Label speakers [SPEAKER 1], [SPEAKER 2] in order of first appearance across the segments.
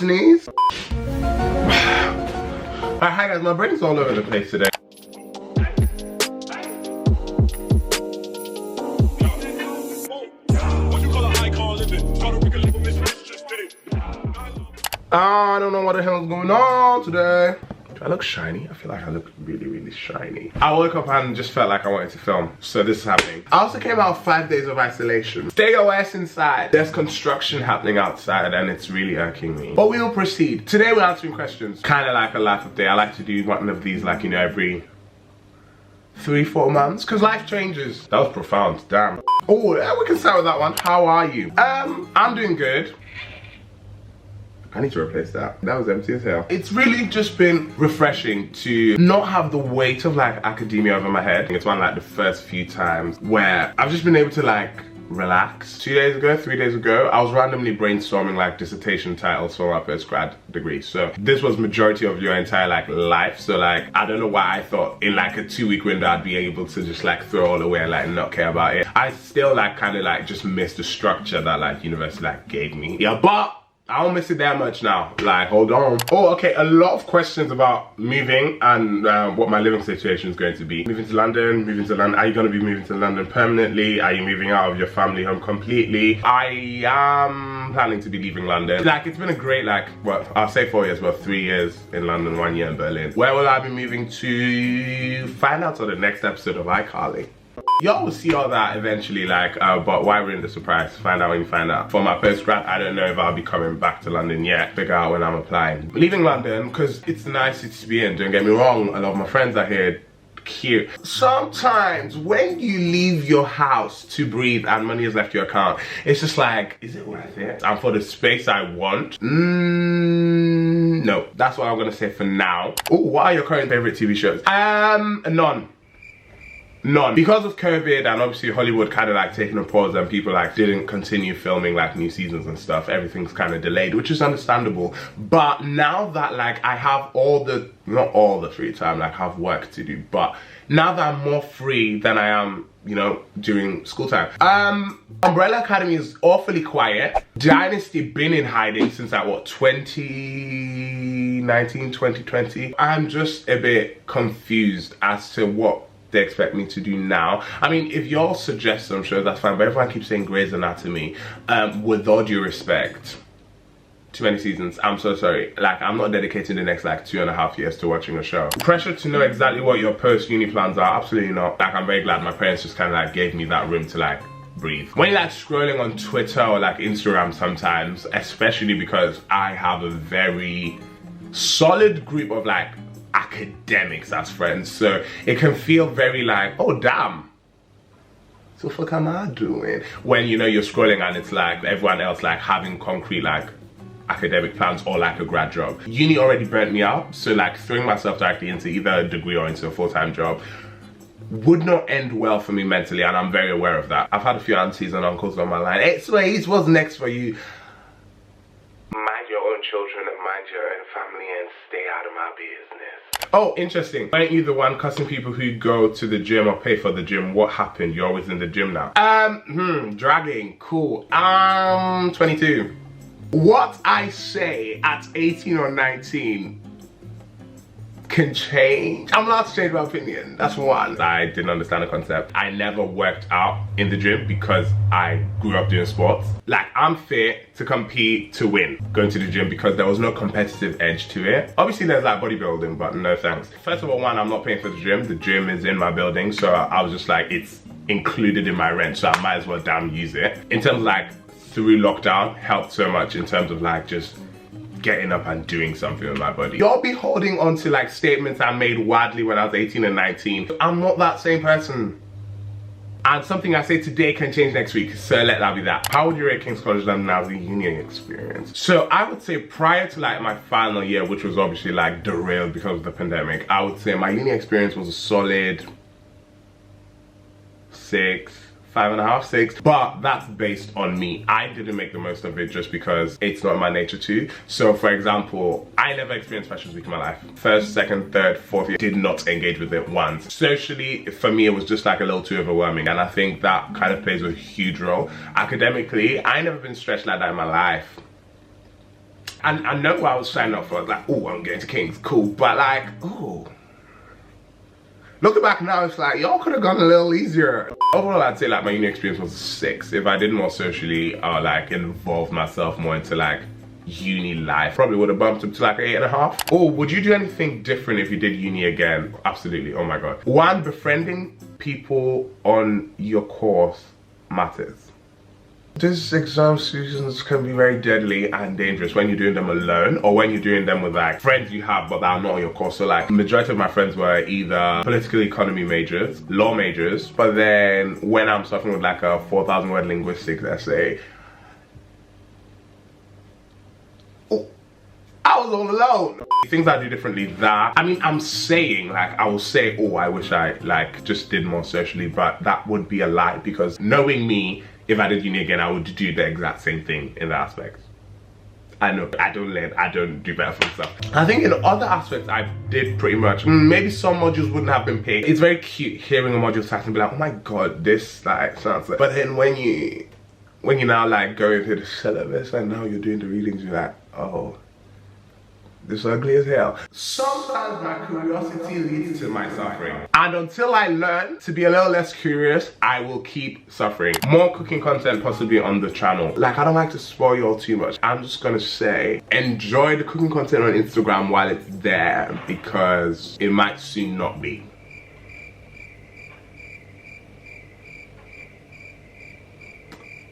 [SPEAKER 1] sneeze. Hi guys, my brain's all over the place today. I don't know what the hell's going on today. Do I look shiny? I feel like I look really, really shiny. I woke up and just felt like I wanted to film. So this is happening. I also came out of 5 days of isolation. Stay your ass inside. There's construction happening outside and it's really irking me. But we will proceed. Today we're answering questions. Kind of like a life update. I like to do one of these like, you know, every 3-4 months. Because life changes. That was profound, damn. Oh, yeah, we can start with that one. How are you? I'm doing good. I need to replace that. That was empty as hell. It's really just been refreshing to not have the weight of like academia over my head. It's one of like the first few times where I've just been able to like relax. 3 days ago, I was randomly brainstorming like dissertation titles for my post-grad degree. So this was majority of your entire like life. So like, I don't know why I thought in like a 2-week window I'd be able to just like throw all away and like not care about it. I still like kind of like just miss the structure that like university like gave me. Yeah, but I don't miss it that much now. Like, hold on. Oh, okay, a lot of questions about moving and what my living situation is going to be. Moving to London. Are you going to be moving to London permanently? Are you moving out of your family home completely? I am planning to be leaving London. Like, it's been a great, like, well, I'll say 4 years, but 3 years in London, 1 year in Berlin. Where will I be moving to? Find out on the next episode of iCarly. Y'all will see all that eventually, like, but why ruin the surprise? Find out when you find out. For my post-grad, I don't know if I'll be coming back to London yet. Figure out when I'm applying. Leaving London, because it's a nice city to be in, don't get me wrong. A lot of my friends are here, cute. Sometimes, when you leave your house to breathe and money has left your account, it's just like, is it worth it? And for the space I want, no. That's what I'm gonna say for now. Oh, what are your current favorite TV shows? None. Because of COVID and obviously Hollywood kind of like taking a pause and people like didn't continue filming like new seasons and stuff, everything's kind of delayed, which is understandable. But now that like I have not all the free time, like I have work to do, but now that I'm more free than I am, you know, during school time. Umbrella Academy is awfully quiet. Dynasty been in hiding since like what, 2019, 2020. I'm just a bit confused as to what they expect me to do now. I mean, if y'all suggest some shows, that's fine, but everyone keeps saying Grey's Anatomy. With all due respect, too many seasons, I'm so sorry. Like, I'm not dedicating the next like 2.5 years to watching a show. Pressure to know exactly what your post-uni plans are, absolutely not. Like, I'm very glad my parents just kind of like gave me that room to like breathe. When you're like scrolling on Twitter or like Instagram sometimes, especially because I have a very solid group of like academics as friends, so it can feel very like, oh damn, so fuck am I doing? When you know you're scrolling and it's like everyone else like having concrete like academic plans or like a grad job. Uni already burnt me out, so like throwing myself directly into either a degree or into a full-time job would not end well for me mentally, and I'm very aware of that. I've had a few aunties and uncles on my line. Hey, Swayze, what's next for you? Mind your own children and mind your own family and stay out of my business. Oh, interesting. Aren't you the one cussing people who go to the gym or pay for the gym? What happened? You're always in the gym now. Dragging, cool. 22. What I say at 18 or 19 can change. I'm allowed to change my opinion. That's one. I didn't understand the concept. I never worked out in the gym because I grew up doing sports. Like, I'm fit to compete, to win. Going to the gym because there was no competitive edge to it. Obviously there's like bodybuilding, but no thanks. First of all, one, I'm not paying for the gym. The gym is in my building, so I was just like, it's included in my rent, so I might as well damn use it. In terms of like through lockdown, helped so much in terms of like just getting up and doing something with my body. Y'all be holding on to like statements I made widely when I was 18 and 19. I'm not that same person. And something I say today can change next week, so let that be that. How would you rate King's College London as a uni experience? So I would say prior to like my final year, which was obviously like derailed because of the pandemic, I would say my uni experience was a solid 6, 5.5, 6, but that's based on me. I didn't make the most of it just because it's not my nature to. So for example, I never experienced Freshers Week in my life. First, second, third, fourth year, did not engage with it once. Socially, for me, it was just like a little too overwhelming, and I think that kind of plays a huge role. Academically, I never been stressed like that in my life. I know what I was signing up for. I was like, oh, I'm going to King's, cool. But like, oh. Looking back now, it's like, y'all could have gone a little easier. Overall, I'd say like my uni experience was a 6. If I did more socially or like involve myself more into like uni life, probably would have bumped up to like an 8.5. Oh, would you do anything different if you did uni again? Absolutely, oh my God. 1, befriending people on your course matters. These exam seasons can be very deadly and dangerous when you're doing them alone or when you're doing them with like friends you have but that are not on your course. So like majority of my friends were either political economy majors, law majors, but then when I'm suffering with like a 4,000 word linguistics essay, I was all alone. Things I do differently that, I mean, I'm saying like, I will say, oh, I wish I like just did more socially, but that would be a lie because knowing me, if I did uni again, I would do the exact same thing in that aspect. I know, I don't do better for myself. I think in other aspects, I did pretty much. Maybe some modules wouldn't have been paid. It's very cute hearing a module start and be like, oh my God, this like sounds like. But then when you now like go into the syllabus and now you're doing the readings, you're like, oh, this is ugly as hell. Sometimes my curiosity leads to my suffering. And until I learn to be a little less curious, I will keep suffering. More cooking content possibly on the channel. Like, I don't like to spoil you all too much. I'm just gonna say, enjoy the cooking content on Instagram while it's there because it might soon not be.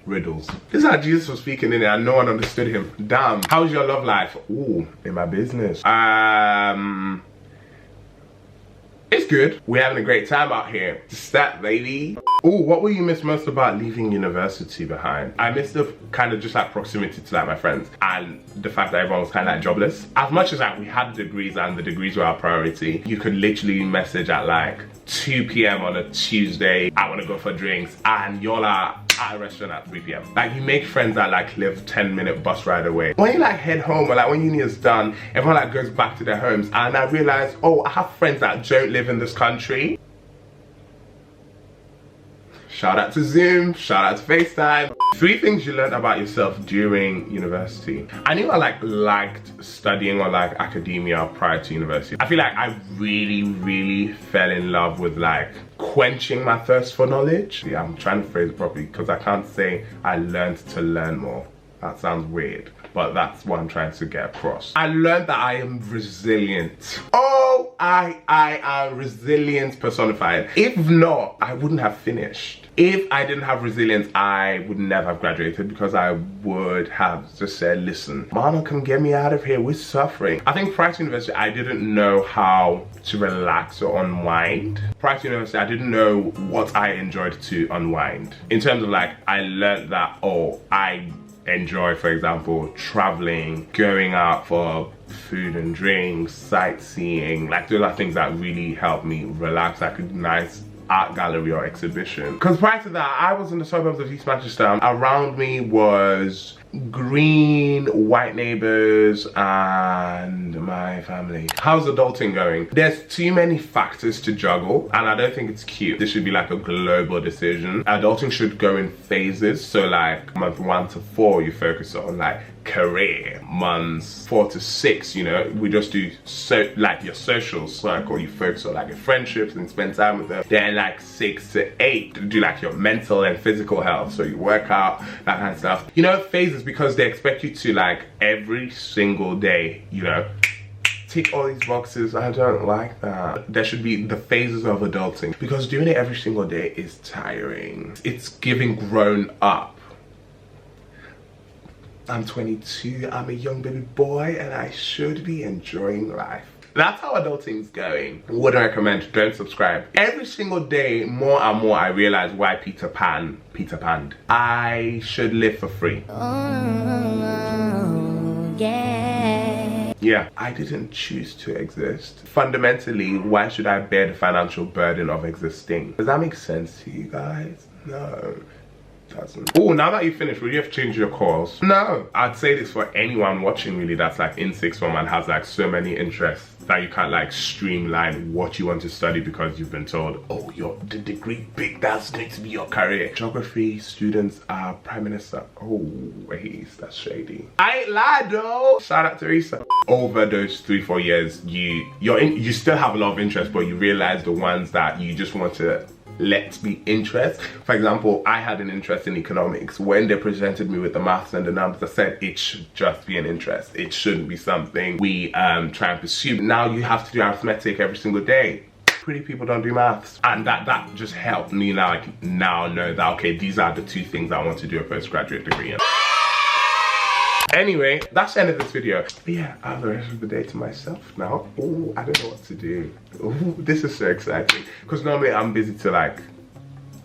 [SPEAKER 1] Riddles. This is how Jesus was speaking in it and no one understood him. Damn. How's your love life? Ooh, in my business. It's good. We're having a great time out here. Just that, baby. Ooh, what will you miss most about leaving university behind? I miss the kind of just like proximity to like my friends and the fact that everyone was kind of like jobless. As much as like we had degrees and the degrees were our priority, you could literally message at like 2 p.m. on a Tuesday, I want to go for drinks, and y'all are at a restaurant at 3 p.m. Like, you make friends that like live 10-minute bus ride away. When you like head home or like when uni is done, everyone like goes back to their homes, and I realized, oh, I have friends that don't live in this country. Shout out to Zoom, shout out to FaceTime. 3 things you learned about yourself during university. I knew I like liked studying or like academia prior to university. I feel like I really fell in love with like quenching my thirst for knowledge. Yeah, I'm trying to phrase it properly because I can't say I learned to learn more. That sounds weird, but that's what I'm trying to get across. I learned that I am resilient. Oh, I am resilient personified. If not, I wouldn't have finished. If I didn't have resilience, I would never have graduated because I would have just said, listen, mama, come get me out of here, we're suffering. I think prior to university, I didn't know how to relax or unwind. Prior to university, I didn't know what I enjoyed to unwind. In terms of like, I learned that, oh, I enjoy, for example, traveling, going out for food and drinks, sightseeing. Like, those are things that really help me relax, like a nice art gallery or exhibition. Because prior to that, I was in the suburbs of East Manchester. Around me was green, white neighbors, and my family. How's adulting going? There's too many factors to juggle, and I don't think it's cute. This should be like a global decision. Adulting should go in phases. So like month 1 to 4, you focus on like career. Months 4 to 6, you know, we just do so like your social circle, you focus on like your friendships and spend time with them. Then like 6 to 8, do like your mental and physical health, so you work out, that kind of stuff. You know, phases, because they expect you to like every single day, you know, tick all these boxes. I don't like that. There should be the phases of adulting, because doing it every single day is tiring. It's giving grown up. I'm 22, I'm a young baby boy, and I should be enjoying life. That's how adulting's going. Would recommend, don't subscribe. Every single day, more and more, I realize why Peter Panned. I should live for free.
[SPEAKER 2] Oh, yeah.
[SPEAKER 1] Yeah, I didn't choose to exist. Fundamentally, why should I bear the financial burden of existing? Does that make sense to you guys? No. That's doesn't. Oh, now that you finished, will you have changed your course? No. I'd say this for anyone watching really that's like in sixth form and has like so many interests that you can't like streamline what you want to study because you've been told, oh, the degree big, that's going to be your career. Geography students are prime minister. Oh, Ehis, that's shady. I ain't lied though. Shout out to Teresa. Over those 3-4 years, you still have a lot of interest, but you realize the ones that you just want to let me interest. For example, I had an interest in economics. When they presented me with the maths and the numbers, I said it should just be an interest. It shouldn't be something we try and pursue. Now you have to do arithmetic every single day. Pretty people don't do maths, and that just helped me now know that okay, these are the 2 things I want to do a postgraduate degree in. Anyway, that's the end of this video. But yeah, I have the rest of the day to myself now. Oh, I don't know what to do. Ooh, this is so exciting. Because normally I'm busy till like,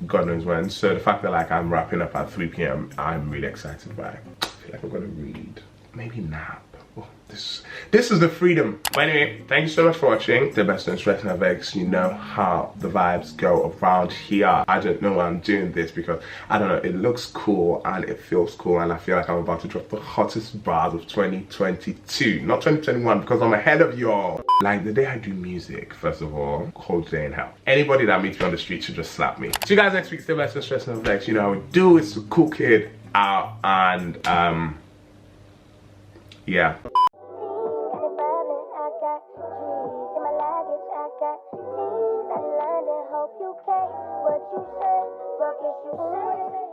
[SPEAKER 1] God knows when. So the fact that like I'm wrapping up at 3 p.m, I'm really excited by it. I feel like I'm gonna read. Maybe nap. Oh, this is the freedom. But anyway, thank you so much for watching. The best and stress of X. You know how the vibes go around here. I don't know why I'm doing this because I don't know, it looks cool and it feels cool, and I feel like I'm about to drop the hottest bars of 2022, not 2021, because I'm ahead of y'all. Like the day I do music, first of all, cold day in hell. Anybody that meets me on the street should just slap me. See you guys next week. Stay blessed and stress of X. You know how we do. It's a cool kid out, and yeah.
[SPEAKER 2] Hope you care what you said, fuck if you said.